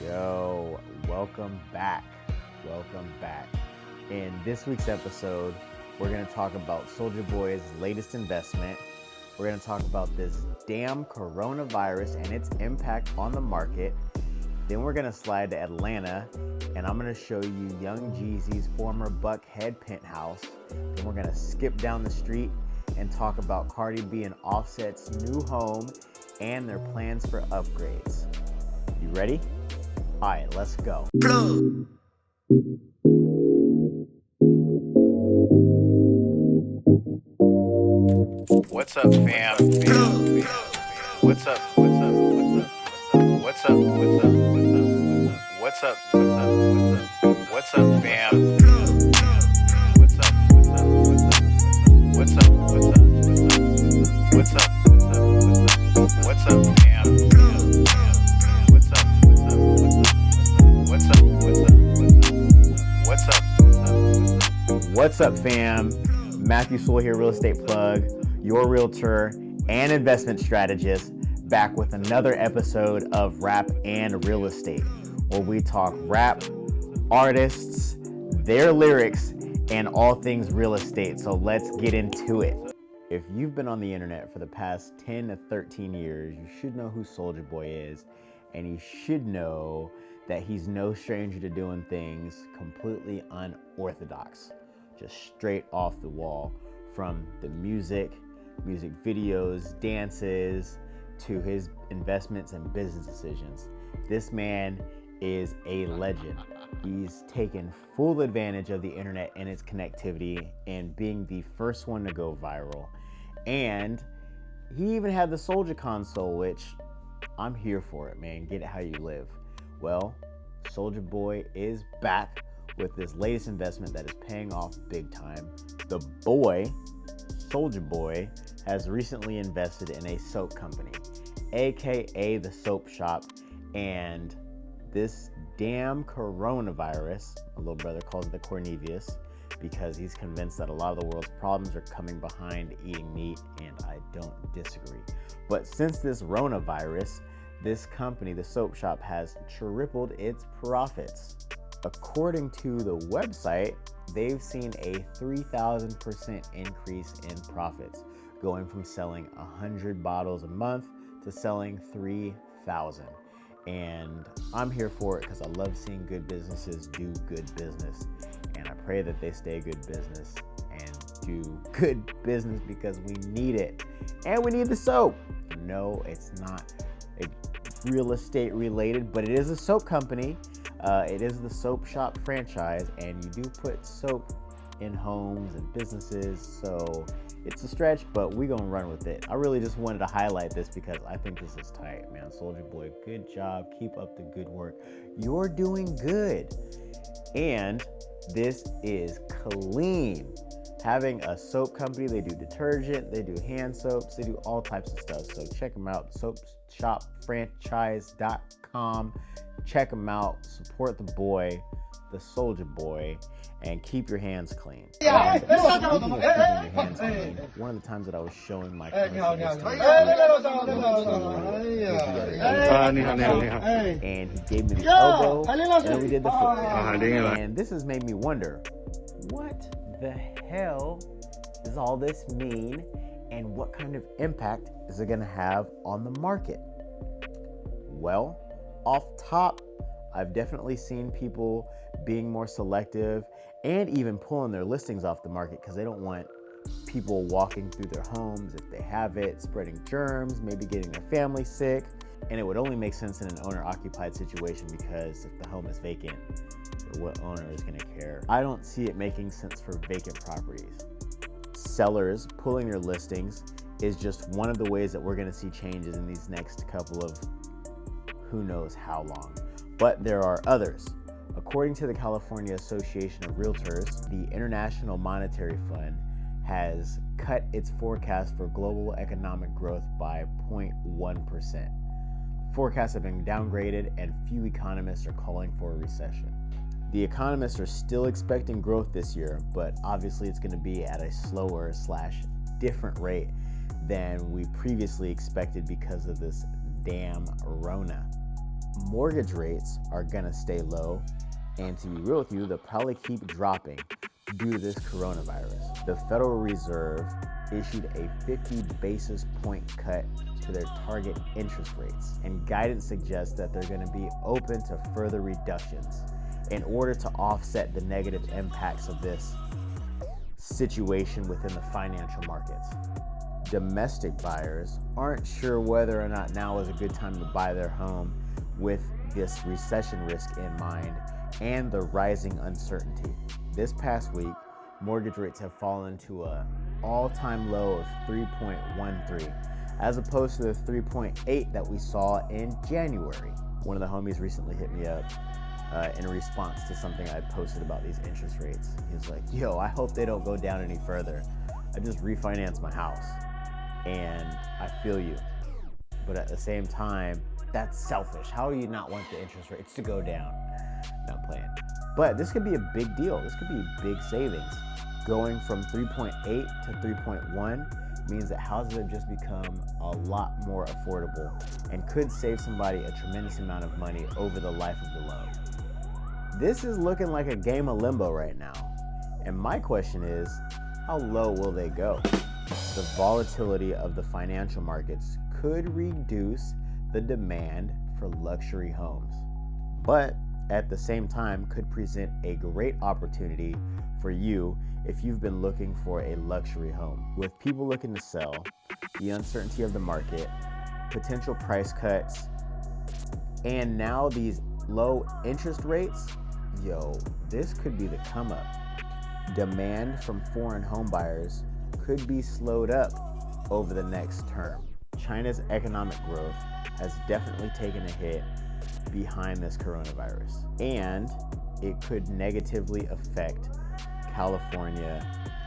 Yo, welcome back. Welcome back. In this week's episode, we're going to talk about Soulja Boy's latest investment. We're going to talk about this damn coronavirus and its impact on the market. Then we're going to slide to Atlanta, and I'm going to show you young Jeezy's former Buckhead Penthouse. Then we're going to skip down the street and talk about Cardi B and Offset's new home and their plans for upgrades. You ready? All right, let's go. What's up, fam? What's up? What's up? What's up? What's up? What's up? What's up, fam? What's up? What's up? What's up, fam? What's up? What's up, fam? Matthew Sewell here, real estate plug, your realtor and investment strategist, back with another episode of Rap and Real Estate, where we talk rap, artists, their lyrics, and all things real estate. So let's get into it. If you've been on the internet for the past 10 to 13 years, you should know who Soulja Boy is, and you should know that he's no stranger to doing things completely unorthodox, just straight off the wall, from the music videos, dances, to his investments and business decisions. This man is a legend. He's taken full advantage of the internet and its connectivity and being the first one to go viral. And he even had the Soulja console, which I'm here for it, man. Get it how you live. Well, Soulja Boy is back with this latest investment that is paying off big time. The boy, Soulja Boy, has recently invested in a soap company, aka the Soap Shop, and this damn coronavirus, my little brother calls it the Cornelius, because he's convinced that a lot of the world's problems are coming behind eating meat, and I don't disagree. But since this coronavirus, this company, the Soap Shop, has tripled its profits. According to the website, they've seen a 3,000% increase in profits, going from selling 100 bottles a month to selling 3,000. And I'm here for it because I love seeing good businesses do good business. And I pray that they stay good business and do good business because we need it. And we need the soap. No, it's not real estate related, but it is a soap company. It is the Soap Shop franchise, and you do put soap in homes and businesses, so it's a stretch, but we're gonna run with it. I really just wanted to highlight this because I think this is tight, man. Soulja Boy, good job. Keep up the good work. You're doing good. And this is clean. Having a soap company, they do detergent, they do hand soaps, they do all types of stuff. So check them out, soapshopfranchise.com. Check them out, support the boy, the Soulja Boy, and keep your hands clean. And speaking of keeping your hands clean, one of the times that I was showing my commission and he gave me the elbow, and then we did the foot. And this has made me wonder, what the hell does all this mean, and what kind of impact is it gonna have on the market? Well, off top, I've definitely seen people being more selective and even pulling their listings off the market because they don't want people walking through their homes if they have it, spreading germs, maybe getting their family sick. And it would only make sense in an owner-occupied situation because if the home is vacant, what owner is going to care? I don't see it making sense for vacant properties. Sellers pulling their listings is just one of the ways that we're going to see changes in these next couple of who knows how long. But there are others. According to the California Association of Realtors, the International Monetary Fund has cut its forecast for global economic growth by 0.1%. Forecasts have been downgraded, and few economists are calling for a recession. The economists are still expecting growth this year, but obviously it's going to be at a slower / different rate than we previously expected because of this damn Rona. mortgage rates are gonna stay low, and to be real with you, they'll probably keep dropping due to this coronavirus. The Federal Reserve issued a 50 basis point cut to their target interest rates, and guidance suggests that they're going to be open to further reductions in order to offset the negative impacts of this situation within the financial markets. Domestic buyers aren't sure whether or not now is a good time to buy their home with this recession risk in mind and the rising uncertainty. This past week, mortgage rates have fallen to an all-time low of 3.13, as opposed to the 3.8 that we saw in January. One of the homies recently hit me up in response to something I posted about these interest rates. He was like, yo, I hope they don't go down any further. I just refinanced my house. And I feel you. But at the same time, that's selfish. How do you not want the interest rates to go down? Not playing. But this could be a big deal. This could be big savings. Going from 3.8 to 3.1 means that houses have just become a lot more affordable and could save somebody a tremendous amount of money over the life of the loan. This is looking like a game of limbo right now. And my question is, how low will they go? The volatility of the financial markets could reduce the demand for luxury homes, but at the same time could present a great opportunity for you if you've been looking for a luxury home. With people looking to sell, the uncertainty of the market, potential price cuts, and now these low interest rates, this could be the come up. Demand from foreign home buyers could be slowed up over the next term. China's economic growth has definitely taken a hit behind this coronavirus, and it could negatively affect California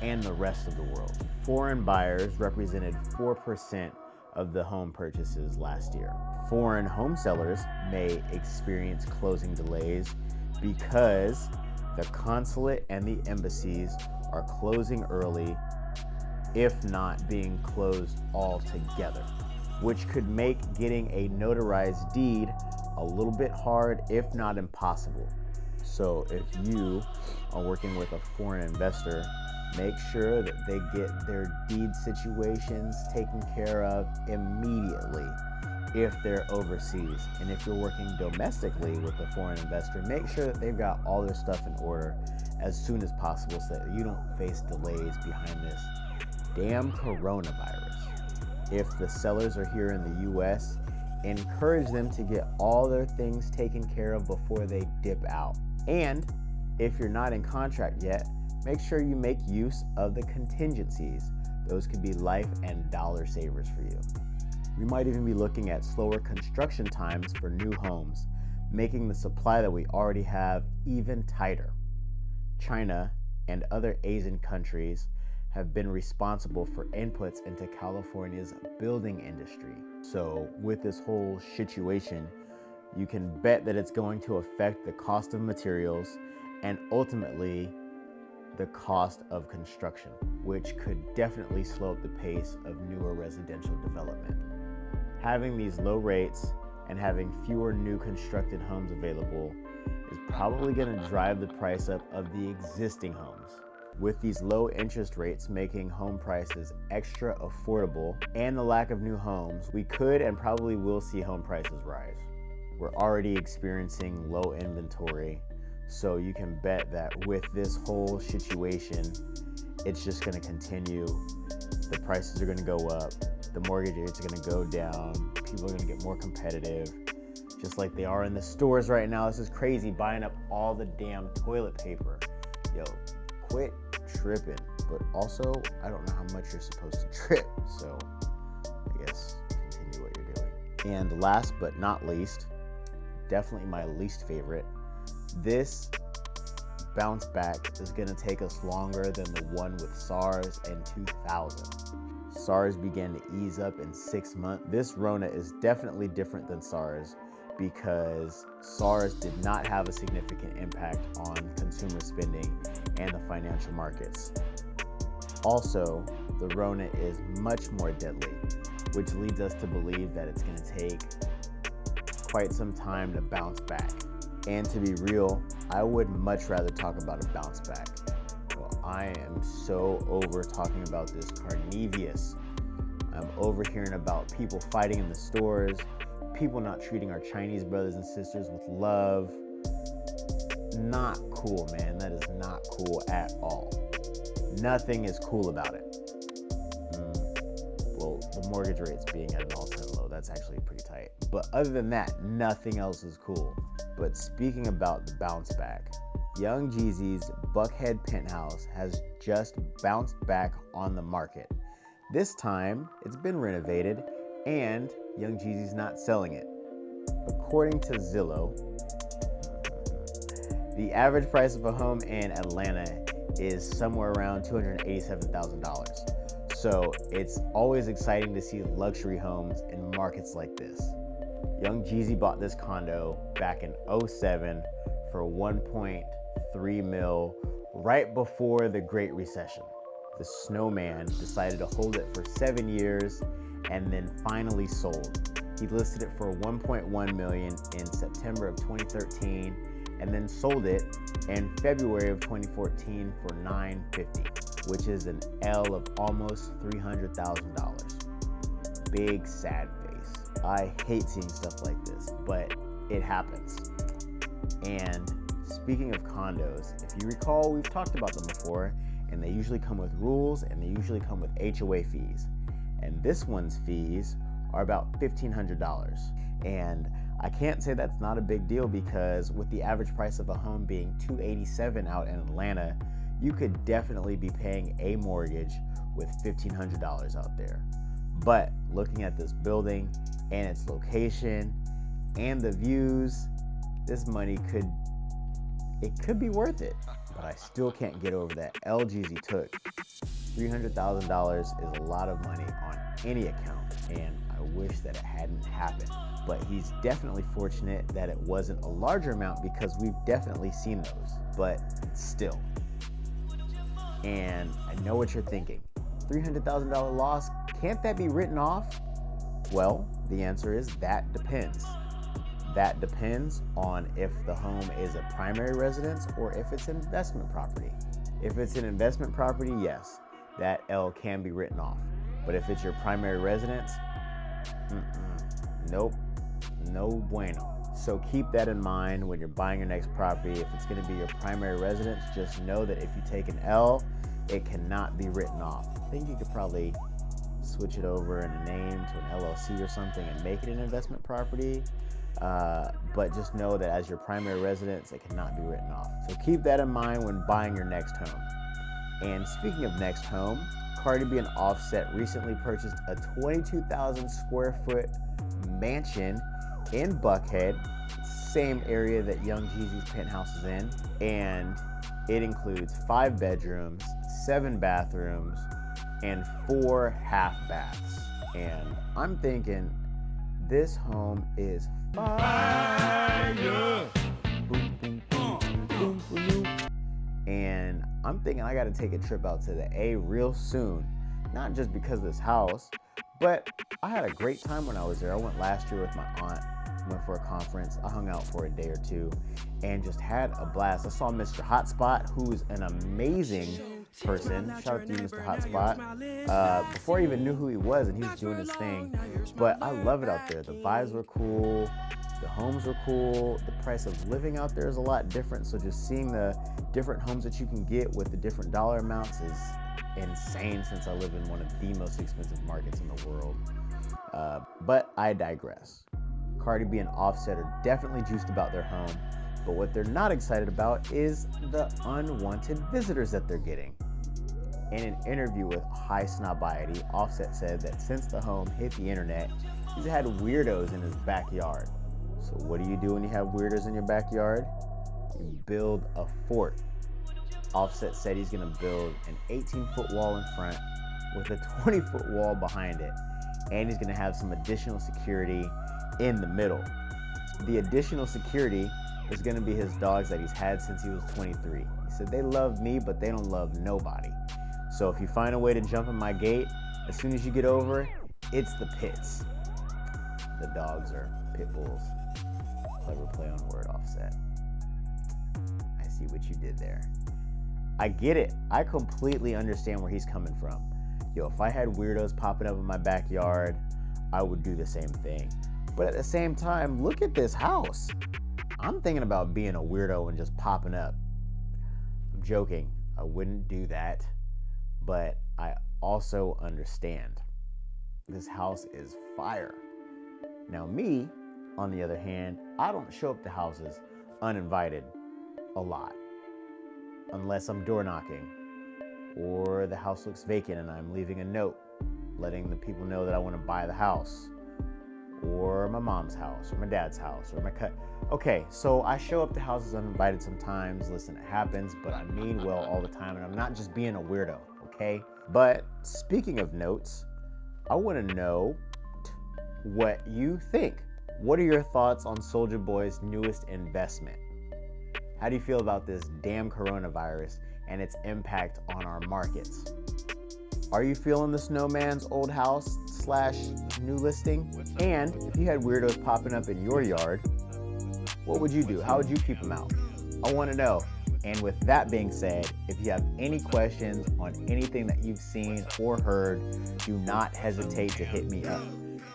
and the rest of the world. Foreign buyers represented 4% of the home purchases last year. Foreign home sellers may experience closing delays because the consulate and the embassies are closing early, if not being closed altogether, which could make getting a notarized deed a little bit hard, if not impossible. So if you are working with a foreign investor, make sure that they get their deed situations taken care of immediately if they're overseas. And if you're working domestically with a foreign investor, make sure that they've got all their stuff in order as soon as possible so that you don't face delays behind this damn coronavirus. If the sellers are here in the US, encourage them to get all their things taken care of before they dip out. And if you're not in contract yet, make sure you make use of the contingencies. Those could be life and dollar savers for you. We might even be looking at slower construction times for new homes, making the supply that we already have even tighter. China and other Asian countries have been responsible for inputs into California's building industry. So with this whole situation, you can bet that it's going to affect the cost of materials and ultimately the cost of construction, which could definitely slow up the pace of newer residential development. Having these low rates and having fewer new constructed homes available is probably going to drive the price up of the existing homes. With these low interest rates making home prices extra affordable and the lack of new homes, we could and probably will see home prices rise. We're already experiencing low inventory, so you can bet that with this whole situation, it's just going to continue. The prices are going to go up, the mortgage rates are going to go down, people are going to get more competitive, just like they are in the stores right now. This is crazy, buying up all the damn toilet paper. Quit tripping. But also, I don't know how much you're supposed to trip, so I guess continue what you're doing. And last but not least, definitely my least favorite, this bounce back is going to take us longer than the one with SARS and 2000. SARS began to ease up in 6 months. This Rona is definitely different than SARS because SARS did not have a significant impact on consumer spending and the financial markets. Also, the Rona is much more deadly, which leads us to believe that it's going to take quite some time to bounce back. And to be real, I would much rather talk about a bounce back. Well, I am so over talking about this Carnivius. I'm over hearing about people fighting in the stores, people not treating our Chinese brothers and sisters with love. Not cool, man. That is not cool at all. Nothing is cool about it. Well, the mortgage rates being at an all-time low, that's actually pretty tight. But other than that, nothing else is cool. But speaking about the bounce back, Young Jeezy's Buckhead Penthouse has just bounced back on the market. This time, it's been renovated, and Young Jeezy's not selling it. According to Zillow, the average price of a home in Atlanta is somewhere around $287,000. So it's always exciting to see luxury homes in markets like this. Young Jeezy bought this condo back in 2007 for $1.3 million, right before the Great Recession. The snowman decided to hold it for 7 years and then finally sold. He listed it for $1.1 million in September of 2013 and then sold it in February of 2014 for $950, which is an L of almost $300,000. Big sad face. I hate seeing stuff like this, but it happens. And speaking of condos, if you recall, we've talked about them before, and they usually come with rules and they usually come with HOA fees. And this one's fees are about $1,500. And I can't say that's not a big deal, because with the average price of a home being $287,000 out in Atlanta, you could definitely be paying a mortgage with $1,500 out there. But looking at this building and its location and the views, this money could be worth it. But I still can't get over that L Jeezy took. $300,000 is a lot of money on any account, and I wish that it hadn't happened. But he's definitely fortunate that it wasn't a larger amount, because we've definitely seen those, but still. And I know what you're thinking. $300,000 loss, can't that be written off? Well, the answer is that depends. That depends on if the home is a primary residence or if it's an investment property. If it's an investment property, yes, that L can be written off. But if it's your primary residence, nope, no bueno. So keep that in mind when you're buying your next property. If it's going to be your primary residence, just know that if you take an L, it cannot be written off. I think you could probably switch it over in a name to an LLC or something and make it an investment property. But just know that as your primary residence, it cannot be written off. So keep that in mind when buying your next home. And speaking of next home, Cardi B and Offset recently purchased a 22,000 square foot mansion in Buckhead, same area that Young Jeezy's Penthouse is in, and it includes 5 bedrooms, 7 bathrooms, and 4 half baths. And I'm thinking this home is fire. Boom, boom, boom, boom, boom. And I'm thinking I gotta take a trip out to the A real soon, not just because of this house, but I had a great time when I was there. I went last year with my aunt, went for a conference. I hung out for a day or two and just had a blast. I saw Mr. Hotspot, who's an amazing person. Shout out to you, Mr. Hotspot. Before I even knew who he was, and he was doing his thing. But I love it out there. The vibes were cool. The homes were cool. The price of living out there is a lot different. So just seeing the different homes that you can get with the different dollar amounts is insane, since I live in one of the most expensive markets in the world. But I digress. Cardi B and Offset are definitely juiced about their home, but what they're not excited about is the unwanted visitors that they're getting. In an interview with High Snobiety, Offset said that since the home hit the internet, he's had weirdos in his backyard. So what do you do when you have weirdos in your backyard? You build a fort. Offset said he's gonna build an 18-foot wall in front with a 20-foot wall behind it, and he's gonna have some additional security in the middle. The additional security is gonna be his dogs that he's had since he was 23. He said, they love me, but they don't love nobody. So if you find a way to jump in my gate, as soon as you get over, it's the pits. The dogs are pit bulls. Clever play on word, Offset. I see what you did there. I get it. I completely understand where he's coming from. Yo, if I had weirdos popping up in my backyard, I would do the same thing. But at the same time, look at this house. I'm thinking about being a weirdo and just popping up. I'm joking. I wouldn't do that. But I also understand. This house is fire. Now me, on the other hand, I don't show up to houses uninvited a lot. Unless I'm door knocking or the house looks vacant and I'm leaving a note letting the people know that I want to buy the house, or my mom's house or my dad's house or my cut. Okay, so I show up to houses uninvited sometimes. Listen, it happens, but I mean well all the time, and I'm not just being a weirdo, okay? But speaking of notes, I want to know what you think. What are your thoughts on Soulja Boy's newest investment? How do you feel about this damn coronavirus and its impact on our markets? Are you feeling the snowman's old house / new listing? And if you had weirdos popping up in your yard, what would you do? How would you keep them out? I want to know. And with that being said, if you have any questions on anything that you've seen or heard, do not hesitate to hit me up.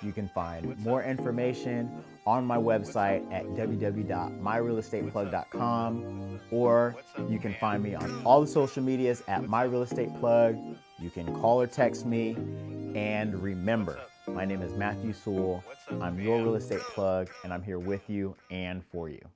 You can find more information on my website at www.myrealestateplug.com, or you can find me on all the social medias at myrealestateplug. You can call or text me. And remember, my name is Matthew Sewell. I'm your real estate plug, and I'm here with you and for you.